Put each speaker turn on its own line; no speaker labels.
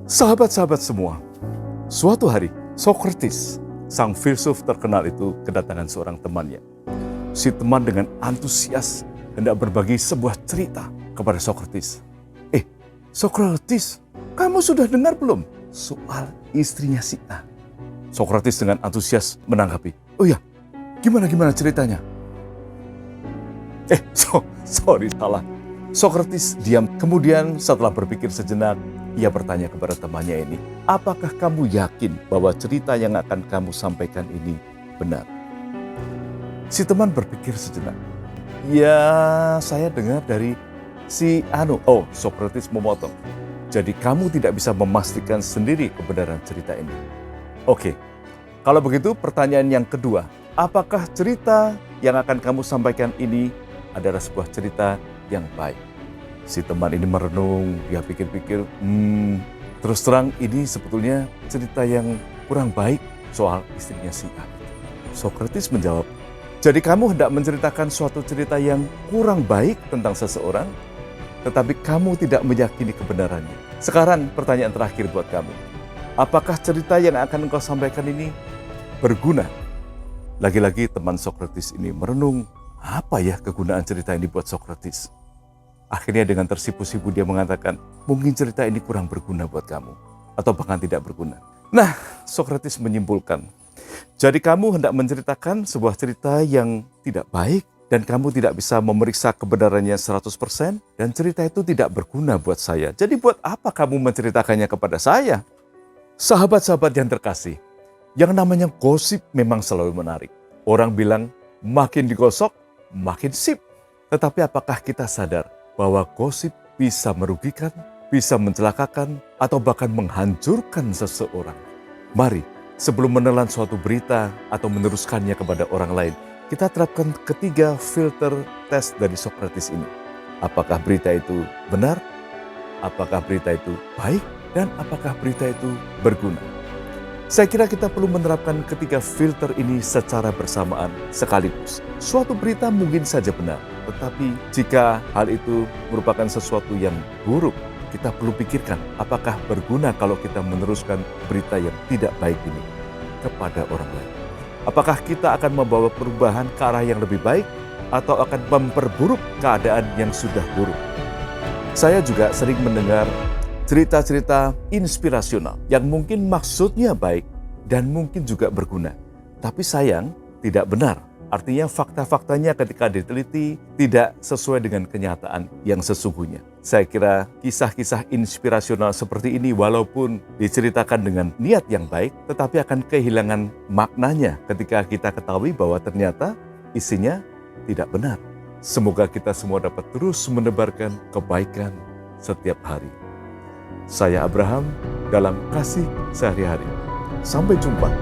Sahabat-sahabat semua, suatu hari Socrates, sang filsuf terkenal itu kedatangan seorang temannya. Si teman dengan antusias hendak berbagi sebuah cerita kepada Socrates. Socrates, kamu sudah dengar belum soal istrinya si A? Socrates dengan antusias menanggapi, oh ya, gimana ceritanya? Sorry, salah. Socrates diam. Kemudian setelah berpikir sejenak, ia bertanya kepada temannya ini, apakah kamu yakin bahwa cerita yang akan kamu sampaikan ini benar? Si teman berpikir sejenak. Ya, saya dengar dari si Anu. Oh, Socrates memotong. Jadi kamu tidak bisa memastikan sendiri kebenaran cerita ini. Oke, kalau begitu pertanyaan yang kedua, apakah cerita yang akan kamu sampaikan ini adalah sebuah cerita yang baik? Si teman ini merenung, dia pikir-pikir, terus terang ini sebetulnya cerita yang kurang baik soal istrinya si A. Socrates menjawab, jadi kamu hendak menceritakan suatu cerita yang kurang baik tentang seseorang, tetapi kamu tidak meyakini kebenarannya. Sekarang pertanyaan terakhir buat kamu, apakah cerita yang akan engkau sampaikan ini berguna? Lagi-lagi teman Socrates ini merenung, apa ya kegunaan cerita ini buat Socrates? Akhirnya dengan tersipu-sipu dia mengatakan, mungkin cerita ini kurang berguna buat kamu. Atau bahkan tidak berguna. Nah, Socrates menyimpulkan, jadi kamu hendak menceritakan sebuah cerita yang tidak baik, dan kamu tidak bisa memeriksa kebenarannya 100%, dan cerita itu tidak berguna buat saya. Jadi buat apa kamu menceritakannya kepada saya? Sahabat-sahabat yang terkasih, yang namanya gosip memang selalu menarik. Orang bilang, makin digosok, makin sip. Tetapi apakah kita sadar bahwa gosip bisa merugikan, bisa mencelakakan, atau bahkan menghancurkan seseorang? Mari, sebelum menelan suatu berita atau meneruskannya kepada orang lain, kita terapkan ketiga filter tes dari Socrates ini. Apakah berita itu benar? Apakah berita itu baik? Dan apakah berita itu berguna? Saya kira kita perlu menerapkan ketiga filter ini secara bersamaan sekaligus. Suatu berita mungkin saja benar, tetapi jika hal itu merupakan sesuatu yang buruk, kita perlu pikirkan apakah berguna kalau kita meneruskan berita yang tidak baik ini kepada orang lain. Apakah kita akan membawa perubahan ke arah yang lebih baik atau akan memperburuk keadaan yang sudah buruk? Saya juga sering mendengar cerita-cerita inspirasional yang mungkin maksudnya baik dan mungkin juga berguna. Tapi sayang, tidak benar. Artinya fakta-faktanya ketika diteliti tidak sesuai dengan kenyataan yang sesungguhnya. Saya kira kisah-kisah inspirasional seperti ini walaupun diceritakan dengan niat yang baik, tetapi akan kehilangan maknanya ketika kita ketahui bahwa ternyata isinya tidak benar. Semoga kita semua dapat terus menebarkan kebaikan setiap hari. Saya Abraham dalam kasih sehari-hari. Sampai jumpa.